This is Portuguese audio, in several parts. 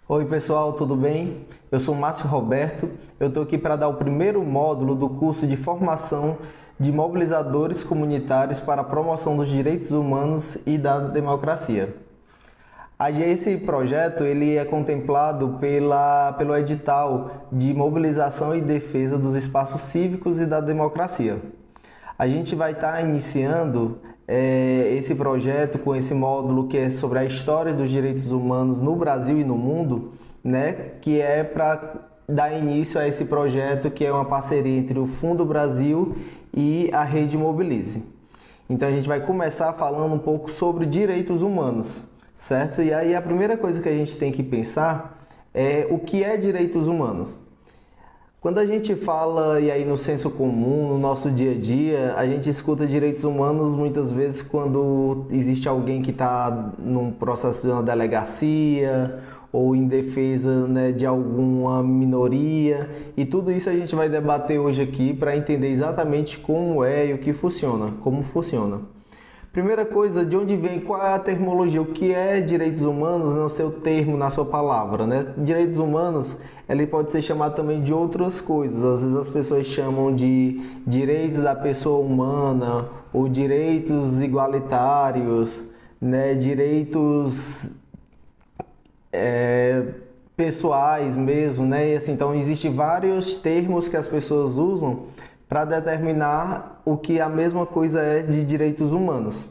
Oi pessoal, tudo bem? Eu sou Márcio Roberto, eu estou aqui para dar o primeiro módulo do curso de formação de mobilizadores comunitários para a promoção dos direitos humanos e da democracia. Esse projeto ele é contemplado pelo edital de mobilização e defesa dos espaços cívicos e da democracia. A gente vai estar iniciando esse projeto com esse módulo que é sobre a história dos direitos humanos no Brasil e no mundo, né? Que é para dar início a esse projeto que é uma parceria entre o Fundo Brasil e a Rede Mobilize. Então a gente vai começar falando um pouco sobre direitos humanos, certo? E aí a primeira coisa que a gente tem que pensar é o que é direitos humanos. Quando a gente fala, e aí no senso comum, no nosso dia a dia, a gente escuta direitos humanos muitas vezes quando existe alguém que está num processo de uma delegacia ou em defesa, né, de alguma minoria. E tudo isso a gente vai debater hoje aqui para entender exatamente como é e o que funciona, como funciona. Primeira coisa, de onde vem, qual é a terminologia, o que é direitos humanos no seu termo, na sua palavra, né? Direitos humanos, ele pode ser chamado também de outras coisas. Às vezes as pessoas chamam de direitos da pessoa humana, ou direitos igualitários, né? Direitos pessoais mesmo, né? E assim, então existem vários termos que as pessoas usam para determinar o que a mesma coisa é de direitos humanos.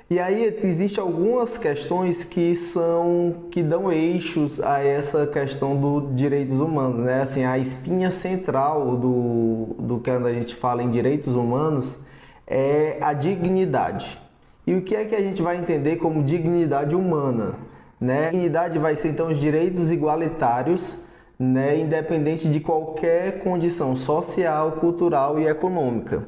E aí existem algumas questões que dão eixos a essa questão dos direitos humanos, né? Assim, a espinha central do que a gente fala em direitos humanos é a dignidade. E o que é que a gente vai entender como dignidade humana, né? A dignidade vai ser então os direitos igualitários, né, independente de qualquer condição social, cultural e econômica.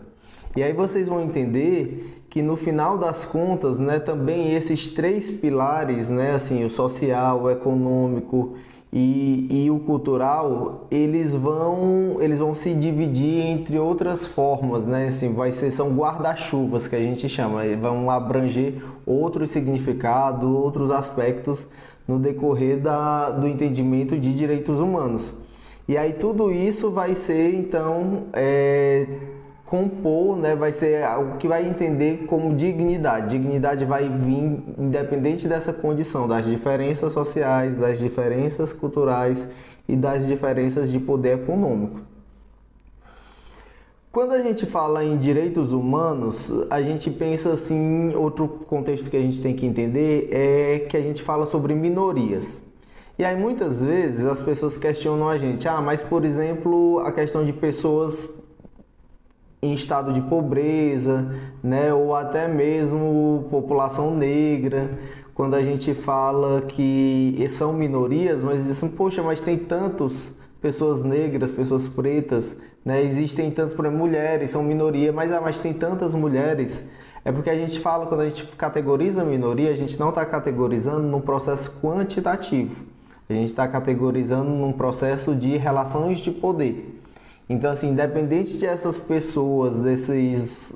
E aí vocês vão entender que no final das contas, né, também esses três pilares, né, assim, o social, o econômico e o cultural, eles vão se dividir entre outras formas, né, assim, são guarda-chuvas que a gente chama, vão abranger outros significados, outros aspectos no decorrer do entendimento de direitos humanos. E aí tudo isso vai ser, então, compor, né, vai ser o que vai entender como dignidade. Dignidade vai vir independente dessa condição, das diferenças sociais, das diferenças culturais e das diferenças de poder econômico. Quando a gente fala em direitos humanos, a gente pensa assim, outro contexto que a gente tem que entender é que a gente fala sobre minorias. E aí muitas vezes as pessoas questionam a gente, mas por exemplo, a questão de pessoas em estado de pobreza, né, ou até mesmo população negra, quando a gente fala que são minorias, mas dizem, poxa, mas tem tantos pessoas negras, pessoas pretas, né? Existem tantas, por exemplo, mulheres, são minoria, mas tem tantas mulheres. É porque a gente fala, quando a gente categoriza a minoria, a gente não está categorizando num processo quantitativo. A gente está categorizando num processo de relações de poder. Então, assim, independente de essas pessoas, desses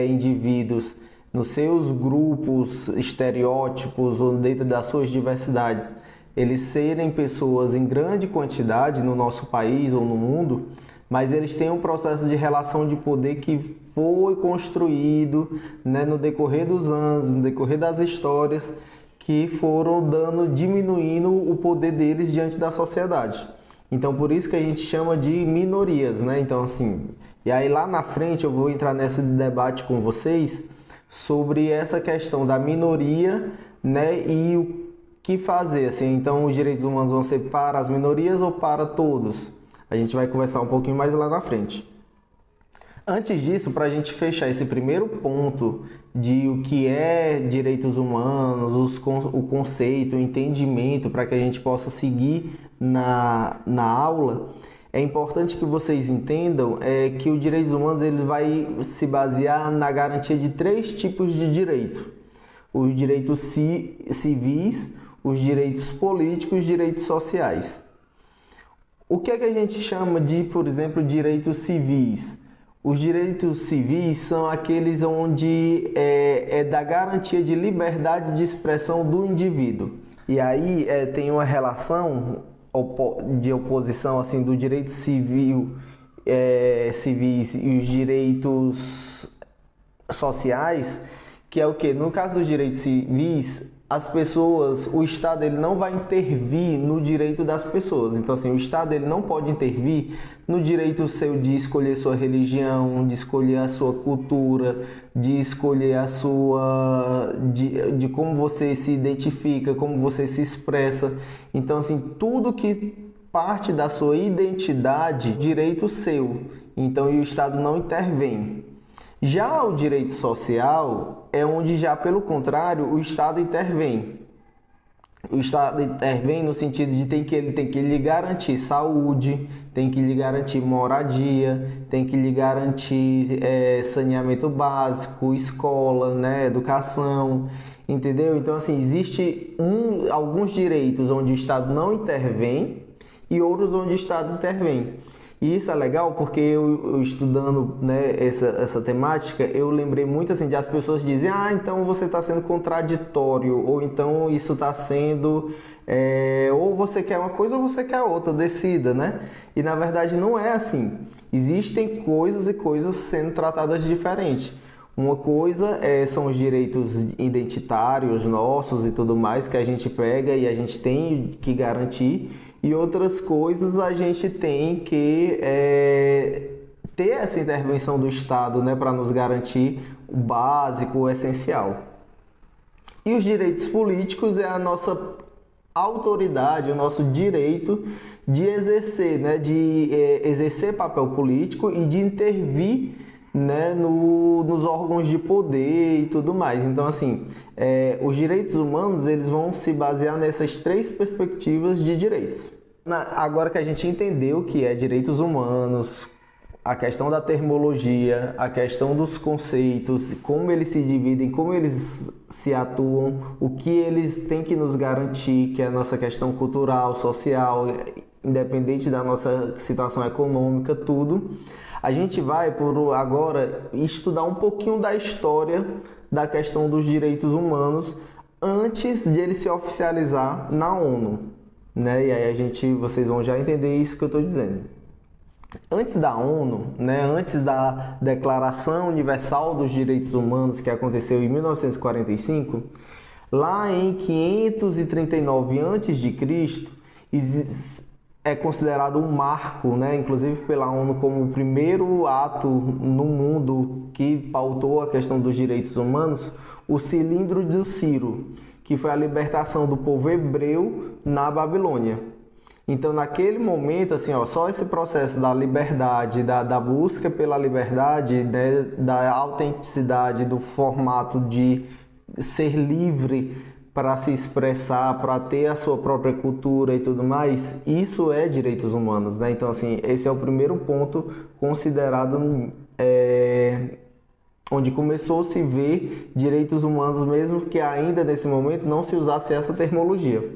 indivíduos, nos seus grupos estereótipos ou dentro das suas diversidades, eles serem pessoas em grande quantidade no nosso país ou no mundo, mas eles têm um processo de relação de poder que foi construído, né, no decorrer dos anos, no decorrer das histórias, que foram diminuindo o poder deles diante da sociedade. Então, por isso que a gente chama de minorias, né? Então, assim, e aí lá na frente eu vou entrar nesse debate com vocês sobre essa questão da minoria, né, e o que fazer, assim, então os direitos humanos vão ser para as minorias ou para todos? A gente vai conversar um pouquinho mais lá na frente. Antes disso, para a gente fechar esse primeiro ponto de o que é direitos humanos, o conceito, o entendimento, para que a gente possa seguir na aula, é importante que vocês entendam que o direitos humanos ele vai se basear na garantia de três tipos de direito. Os direitos civis, os direitos políticos e os direitos sociais. O que é que a gente chama de, por exemplo, direitos civis? Os direitos civis são aqueles onde é da garantia de liberdade de expressão do indivíduo. E aí tem uma relação de oposição assim do direito civil, civis e os direitos sociais, que é o que? No caso dos direitos civis, as pessoas, o Estado ele não vai intervir no direito das pessoas. Então assim, o Estado ele não pode intervir no direito seu de escolher sua religião, de escolher a sua cultura, de escolher a sua de como você se identifica, como você se expressa. Então assim, tudo que parte da sua identidade, direito seu. Então e o Estado não intervém. Já o direito social é onde já, pelo contrário, o Estado intervém. O Estado intervém no sentido de ele tem que lhe garantir saúde, tem que lhe garantir moradia, tem que lhe garantir saneamento básico, escola, né, educação, entendeu? Então, assim, existe alguns direitos onde o Estado não intervém e outros onde o Estado intervém. E isso é legal porque eu estudando, né, essa temática, eu lembrei muito assim de as pessoas dizem, então você está sendo contraditório, ou então isso está sendo, ou você quer uma coisa ou você quer outra, decida, né? E na verdade não é assim. Existem coisas e coisas sendo tratadas diferente. Uma coisa são os direitos identitários nossos e tudo mais que a gente pega e a gente tem que garantir. E outras coisas a gente tem que ter essa intervenção do Estado, né, para nos garantir o básico, o essencial. E os direitos políticos é a nossa autoridade, o nosso direito de exercer, né, exercer papel político e de intervir, né, nos órgãos de poder e tudo mais. Então, assim, os direitos humanos eles vão se basear nessas três perspectivas de direitos. Agora que a gente entendeu o que é direitos humanos, a questão da terminologia, a questão dos conceitos, como eles se dividem, como eles se atuam, o que eles têm que nos garantir, que é a nossa questão cultural, social, independente da nossa situação econômica, tudo. A gente vai, por agora, estudar um pouquinho da história da questão dos direitos humanos antes de ele se oficializar na ONU, né? E aí vocês vão já entender isso que eu estou dizendo. Antes da ONU, né, antes da Declaração Universal dos Direitos Humanos, que aconteceu em 1945, lá em 539 a.C., é considerado um marco, né, inclusive pela ONU como o primeiro ato no mundo que pautou a questão dos direitos humanos, o Cilindro de Ciro, que foi a libertação do povo hebreu na Babilônia. Então, naquele momento, assim, só esse processo da liberdade, da busca pela liberdade, né, da autenticidade, do formato de ser livre para se expressar, para ter a sua própria cultura e tudo mais, isso é direitos humanos, né? Então, assim, esse é o primeiro ponto considerado onde começou a se ver direitos humanos, mesmo que ainda nesse momento não se usasse essa terminologia.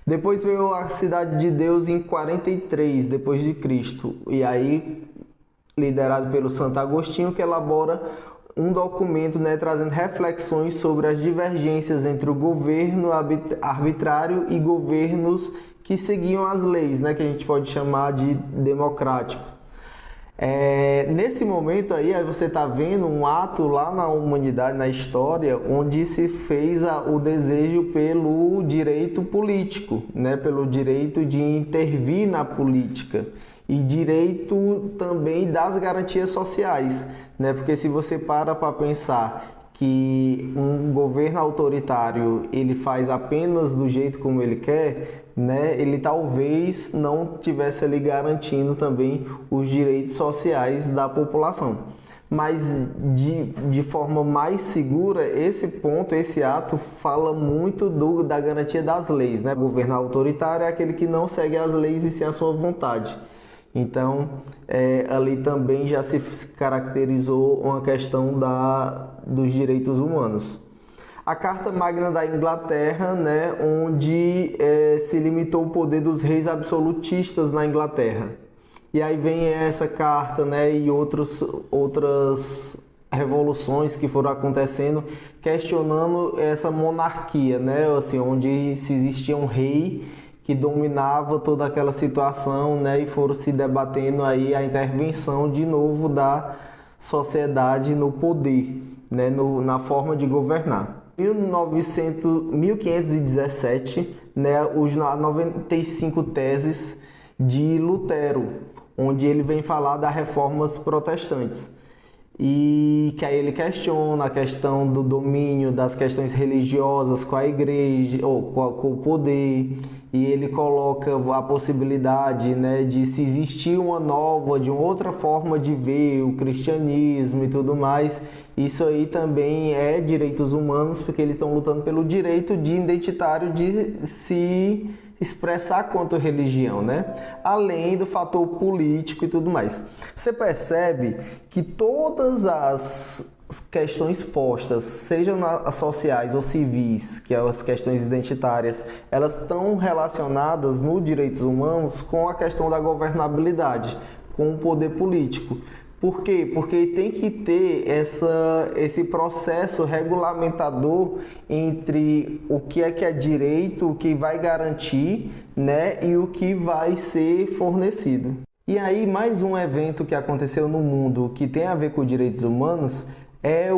Depois veio a Cidade de Deus em 43 depois de Cristo, e aí liderado pelo Santo Agostinho, que elabora um documento, né, trazendo reflexões sobre as divergências entre o governo arbitrário e governos que seguiam as leis, né, que a gente pode chamar de democráticos. Nesse momento aí você está vendo um ato lá na humanidade, na história, onde se fez o desejo pelo direito político, né, pelo direito de intervir na política e direito também das garantias sociais, né, porque se você para pensar que um governo autoritário ele faz apenas do jeito como ele quer, né, ele talvez não tivesse ali garantindo também os direitos sociais da população. Mas de forma mais segura, esse ponto, esse ato fala muito da garantia das leis, né? O governo autoritário é aquele que não segue as leis e sim a sua vontade. Então, ali também já se caracterizou uma questão dos direitos humanos. A Carta Magna da Inglaterra, né, onde se limitou o poder dos reis absolutistas na Inglaterra. E aí vem essa carta, né, e outras revoluções que foram acontecendo, questionando essa monarquia, né? Assim, onde se existia um rei que dominava toda aquela situação, né? E foram se debatendo aí a intervenção de novo da sociedade no poder, né? Na forma de governar. Em 1517, né? Os 95 teses de Lutero, onde ele vem falar das reformas protestantes. E que aí ele questiona a questão do domínio das questões religiosas com a igreja, ou com o poder, e ele coloca a possibilidade, né, de se existir uma nova, de uma outra forma de ver o cristianismo e tudo mais. Isso aí também é direitos humanos, porque eles estão lutando pelo direito de identitário de se expressar quanto religião, né? Além do fator político e tudo mais. Você percebe que todas as questões postas, sejam sociais ou civis, que são as questões identitárias, elas estão relacionadas nos direitos humanos com a questão da governabilidade, com o poder político. Por quê? Porque tem que ter esse processo regulamentador entre o que é direito, o que vai garantir, né, e o que vai ser fornecido. E aí, mais um evento que aconteceu no mundo que tem a ver com direitos humanos é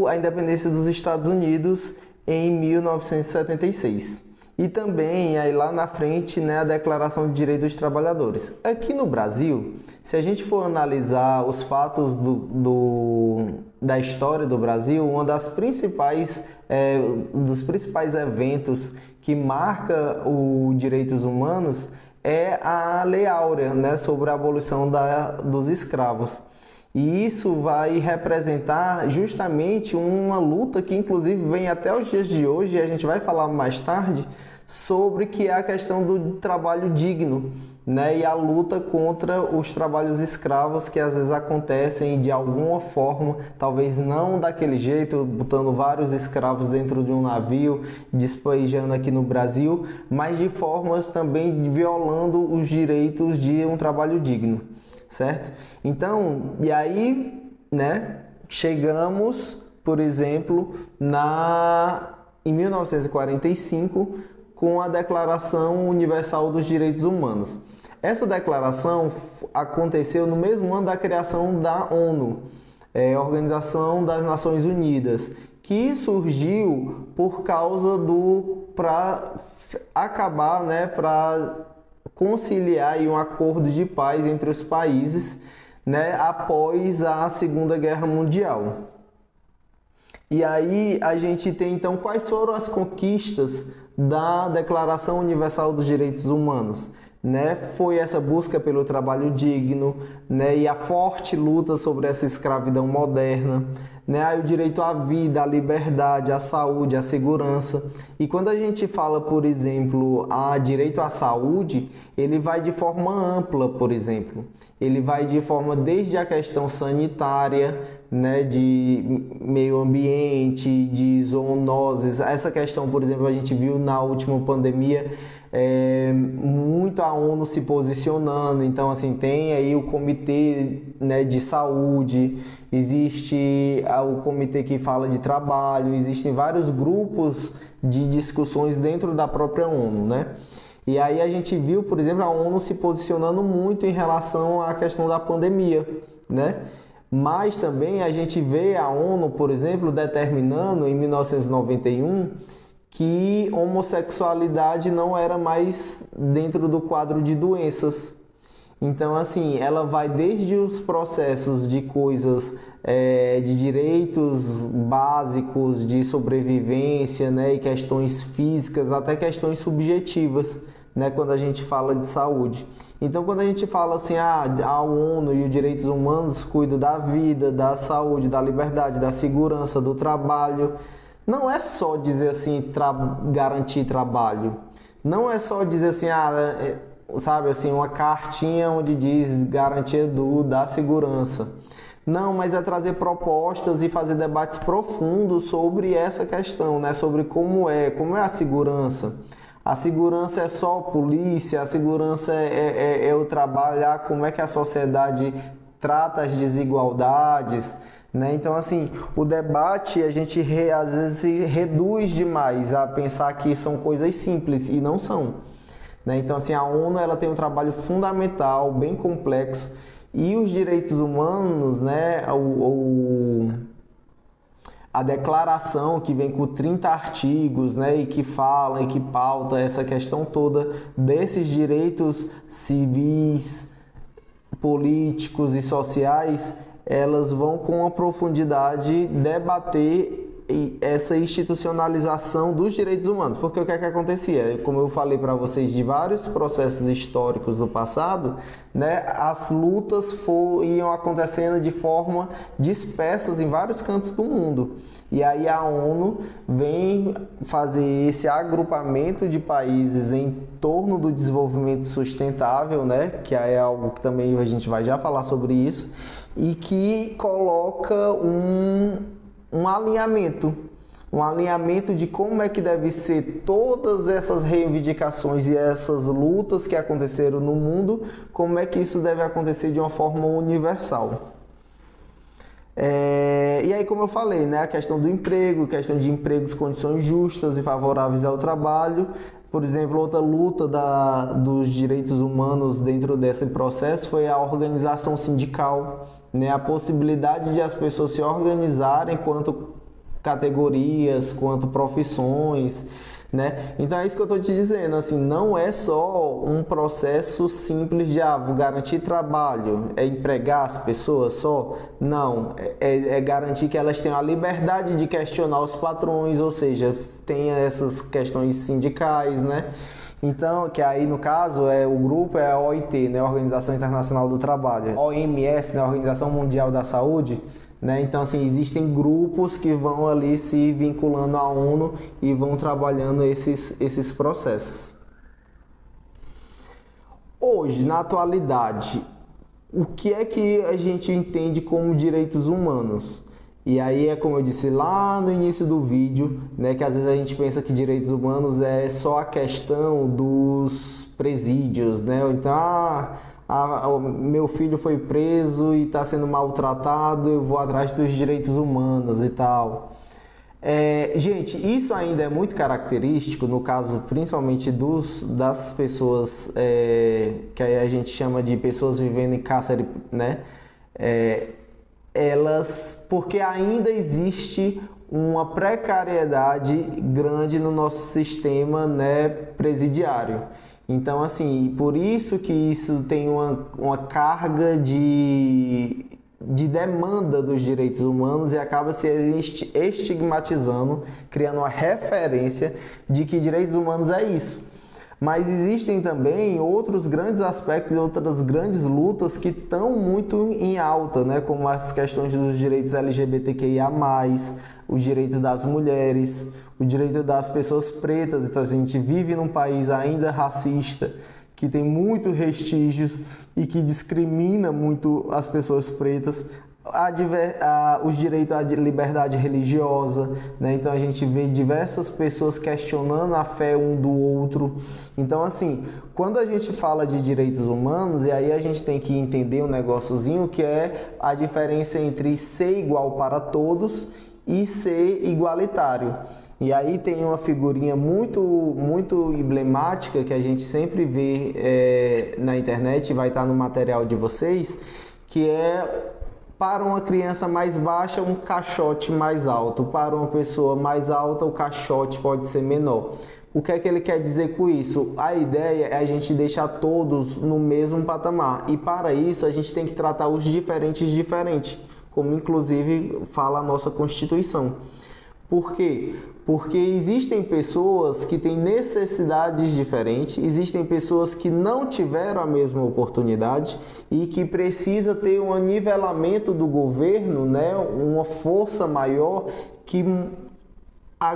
a independência dos Estados Unidos em 1976. E também, aí lá na frente, né, a Declaração de Direitos dos Trabalhadores. Aqui no Brasil, se a gente for analisar os fatos da história do Brasil, dos principais eventos que marca os direitos humanos é a Lei Áurea, né, sobre a abolição dos escravos. E isso vai representar justamente uma luta que inclusive vem até os dias de hoje, e a gente vai falar mais tarde, sobre que é a questão do trabalho digno, né? E a luta contra os trabalhos escravos que às vezes acontecem de alguma forma, talvez não daquele jeito, botando vários escravos dentro de um navio, despejando aqui no Brasil, mas de formas também violando os direitos de um trabalho digno, certo? Então, e aí, né, chegamos, por exemplo, em 1945, com a Declaração Universal dos Direitos Humanos. Essa declaração aconteceu no mesmo ano da criação da ONU, Organização das Nações Unidas, que surgiu por causa para acabar, né, para conciliar um acordo de paz entre os países, né, após a Segunda Guerra Mundial. E aí a gente tem então quais foram as conquistas da Declaração Universal dos Direitos Humanos, né? Foi essa busca pelo trabalho digno, né? E a forte luta sobre essa escravidão moderna, né? Aí o direito à vida, à liberdade, à saúde, à segurança. E quando a gente fala, por exemplo, a direito à saúde, ele vai de forma ampla, por exemplo. Ele vai de forma desde a questão sanitária, né, de meio ambiente, de zoonoses. Essa questão, por exemplo, a gente viu na última pandemia, muito a ONU se posicionando. Então, assim, tem aí o comitê, né, de saúde, existe o comitê que fala de trabalho, existem vários grupos de discussões dentro da própria ONU, né? E aí a gente viu, por exemplo, a ONU se posicionando muito em relação à questão da pandemia, né? Mas também a gente vê a ONU, por exemplo, determinando em 1991 que homossexualidade não era mais dentro do quadro de doenças. Então, assim, ela vai desde os processos de coisas, de direitos básicos, de sobrevivência, né, e questões físicas, até questões subjetivas, né, quando a gente fala de saúde. Então, quando a gente fala assim, a ONU e os direitos humanos cuidam da vida, da saúde, da liberdade, da segurança, do trabalho, não é só dizer assim, garantir trabalho. Não é só dizer assim, sabe, assim, uma cartinha onde diz garantia da segurança. Não, mas é trazer propostas e fazer debates profundos sobre essa questão, né? Sobre como é a segurança. A segurança é só a polícia, a segurança é o trabalhar, como é que a sociedade trata as desigualdades, né? Então, assim, o debate a gente às vezes se reduz demais a pensar que são coisas simples e não são, né? Então, assim, a ONU ela tem um trabalho fundamental, bem complexo, e os direitos humanos, né, a declaração que vem com 30 artigos, né, e que fala e que pauta essa questão toda desses direitos civis, políticos e sociais, elas vão com a profundidade debater essa institucionalização dos direitos humanos. Porque o que é que acontecia? Como eu falei para vocês de vários processos históricos do passado, né, as lutas iam acontecendo de forma dispersas em vários cantos do mundo. E aí a ONU vem fazer esse agrupamento de países em torno do desenvolvimento sustentável, né, que é algo que também a gente vai já falar sobre isso, e que coloca um alinhamento de como é que deve ser todas essas reivindicações e essas lutas que aconteceram no mundo, como é que isso deve acontecer de uma forma universal. E aí, como eu falei, né, a questão do emprego, questão de empregos, condições justas e favoráveis ao trabalho. Por exemplo, outra luta dos direitos humanos dentro desse processo foi a organização sindical, né, a possibilidade de as pessoas se organizarem quanto categorias, quanto profissões, né? Então é isso que eu estou te dizendo, assim, não é só um processo simples de vou garantir trabalho, é empregar as pessoas só, não, é garantir que elas tenham a liberdade de questionar os patrões, ou seja, tenha essas questões sindicais, né? Então, que aí no caso o grupo é a OIT, né, Organização Internacional do Trabalho, OMS, né, Organização Mundial da Saúde, né? Então, assim, existem grupos que vão ali se vinculando à ONU e vão trabalhando esses processos. Hoje, na atualidade, o que é que a gente entende como direitos humanos? E aí é como eu disse lá no início do vídeo, né, que às vezes a gente pensa que direitos humanos é só a questão dos presídios, né? Ou então, meu filho foi preso e está sendo maltratado, eu vou atrás dos direitos humanos e tal. Gente, isso ainda é muito característico, no caso principalmente das pessoas que a gente chama de pessoas vivendo em cárcere, né? Porque ainda existe uma precariedade grande no nosso sistema, né, presidiário. Então, assim, por isso que isso tem uma carga de demanda dos direitos humanos e acaba se estigmatizando, criando uma referência de que direitos humanos é isso. Mas existem também outros grandes aspectos, outras grandes lutas que estão muito em alta, né? Como as questões dos direitos LGBTQIA+, o direito das mulheres, o direito das pessoas pretas. Então a gente vive num país ainda racista, que tem muitos vestígios e que discrimina muito as pessoas pretas. Os direitos à liberdade religiosa, né? Então a gente vê diversas pessoas questionando a fé um do outro. Então, assim, quando a gente fala de direitos humanos, e aí a gente tem que entender um negóciozinho que é a diferença entre ser igual para todos e ser igualitário. E aí tem uma figurinha muito emblemática que a gente sempre vê na internet, vai estar no material de vocês, que é: para uma criança mais baixa, um caixote mais alto. Para uma pessoa mais alta, o caixote pode ser menor. O que é que ele quer dizer com isso? A ideia é a gente deixar todos no mesmo patamar. E para isso, a gente tem que tratar os diferentes, como inclusive fala a nossa Constituição. Por quê? Porque existem pessoas que têm necessidades diferentes, existem pessoas que não tiveram a mesma oportunidade e que precisa ter um nivelamento do governo, né, uma força maior que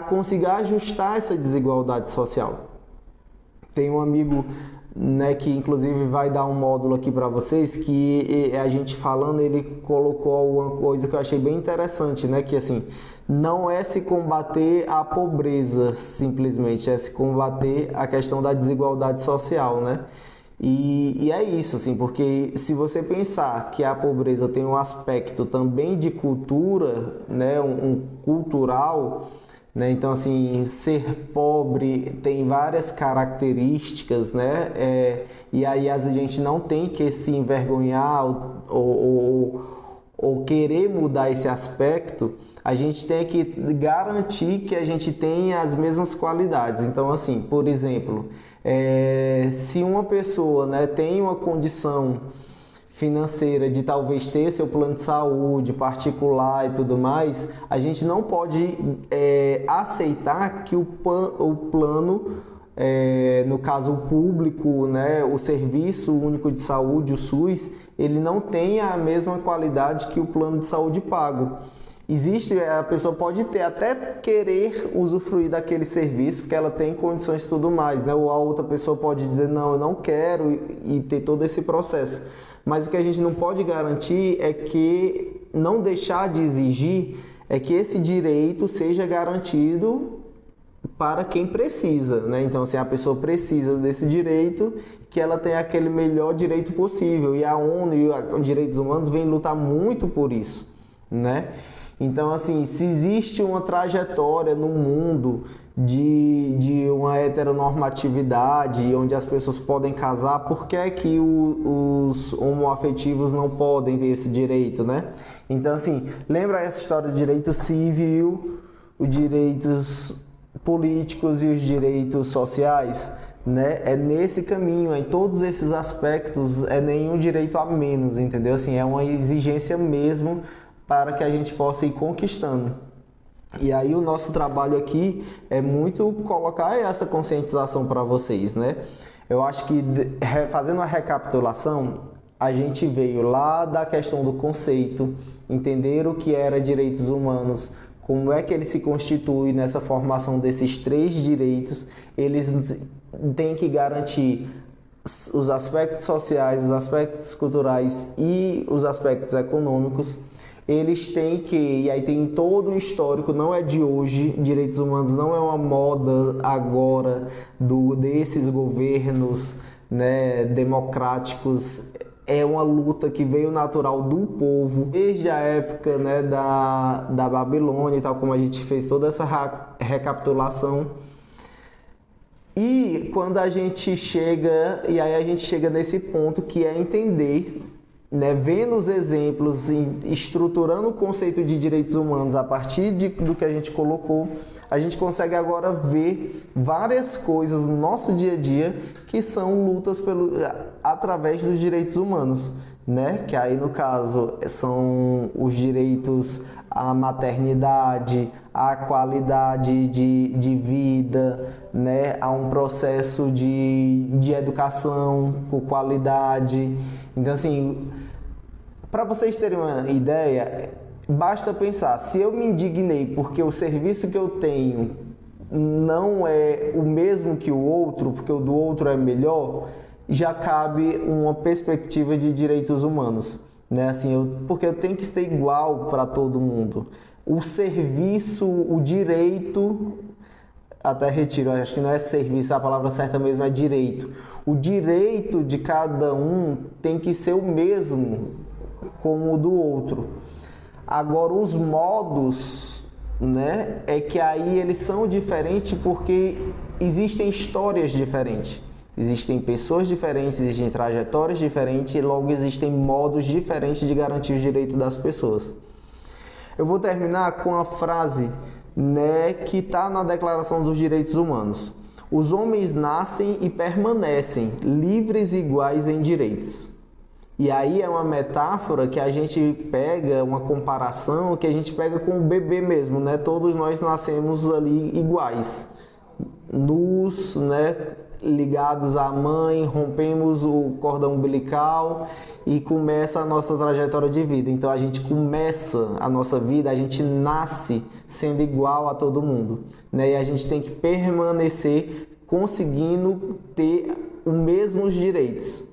consiga ajustar essa desigualdade social. Tem um amigo, né, que inclusive vai dar um módulo aqui para vocês, que a gente falando, ele colocou uma coisa que eu achei bem interessante, né, que assim, não é se combater a pobreza simplesmente, é se combater a questão da desigualdade social, né? E é isso, assim, porque se você pensar que a pobreza tem um aspecto também de cultura, né, um cultural, né, então assim, ser pobre tem várias características, né, e aí a gente não tem que se envergonhar ou querer mudar esse aspecto. A gente tem que garantir que a gente tenha as mesmas qualidades. Então, assim, por exemplo, se uma pessoa, né, tem uma condição financeira de talvez ter seu plano de saúde particular e tudo mais, a gente não pode aceitar que o plano, no caso o público, né, o Serviço Único de Saúde, o SUS, ele não tenha a mesma qualidade que o plano de saúde pago. A pessoa pode ter até querer usufruir daquele serviço, porque ela tem condições e tudo mais, né? Ou a outra pessoa pode dizer, não, eu não quero, e ter todo esse processo. Mas o que a gente não pode garantir é que, não deixar de exigir, é que esse direito seja garantido para quem precisa, né? Então, se a pessoa precisa desse direito, que ela tenha aquele melhor direito possível. E a ONU e os direitos humanos vêm lutar muito por isso, né? Então, assim, se existe uma trajetória no mundo de uma heteronormatividade, onde as pessoas podem casar, por que é que os homoafetivos não podem ter esse direito, né? Então, assim, lembra essa história do direito civil, os direitos políticos e os direitos sociais? Né? É nesse caminho, em todos esses aspectos, é nenhum direito a menos, entendeu? Assim, é uma exigência mesmo para que a gente possa ir conquistando. E aí o nosso trabalho aqui é muito colocar essa conscientização para vocês, né? Eu acho que, fazendo uma recapitulação, a gente veio lá da questão do conceito, entender o que era direitos humanos, como é que ele se constitui nessa formação desses 3 direitos. Eles têm que garantir os aspectos sociais, os aspectos culturais e os aspectos econômicos. Eles têm que, e aí tem todo um histórico, não é de hoje, direitos humanos não é uma moda agora desses governos, né, democráticos, é uma luta que veio natural do povo, desde a época, né, da Babilônia e tal, como a gente fez toda essa recapitulação. E quando a gente chega, e aí a gente chega nesse ponto que é entender, né, vendo os exemplos e estruturando o conceito de direitos humanos a partir do que a gente colocou, a gente consegue agora ver várias coisas no nosso dia a dia que são lutas através dos direitos humanos, né? Que aí no caso são os direitos à maternidade, à qualidade de vida, né? A um processo de educação com qualidade. Então, assim, para vocês terem uma ideia, basta pensar, se eu me indignei porque o serviço que eu tenho não é o mesmo que o outro, porque o do outro é melhor, já cabe uma perspectiva de direitos humanos, né? Assim, porque eu tenho que ser igual para todo mundo. O serviço, o direito, até retiro, acho que não é serviço, a palavra certa mesmo é direito. O direito de cada um tem que ser o mesmo como o do outro. Agora, os modos, né, é que aí eles são diferentes porque existem histórias diferentes. Existem pessoas diferentes, existem trajetórias diferentes e logo existem modos diferentes de garantir os direitos das pessoas. Eu vou terminar com a frase, né, que está na Declaração dos Direitos Humanos. Os homens nascem e permanecem livres e iguais em direitos. E aí é uma metáfora que a gente pega, uma comparação que a gente pega com o bebê mesmo, né? Todos nós nascemos ali iguais, nus, né? Ligados à mãe, rompemos o cordão umbilical e começa a nossa trajetória de vida. Então a gente começa a nossa vida, a gente nasce sendo igual a todo mundo, né? E a gente tem que permanecer conseguindo ter os mesmos direitos,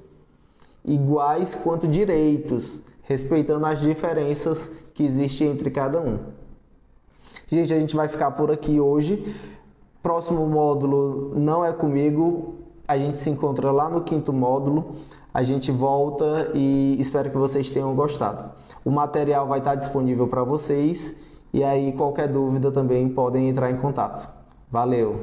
iguais quanto direitos, respeitando as diferenças que existem entre cada um. Gente, a gente vai ficar por aqui hoje. Próximo módulo não é comigo. A gente se encontra lá no 5º módulo. A gente volta e espero que vocês tenham gostado. O material vai estar disponível para vocês e aí qualquer dúvida também podem entrar em contato. Valeu!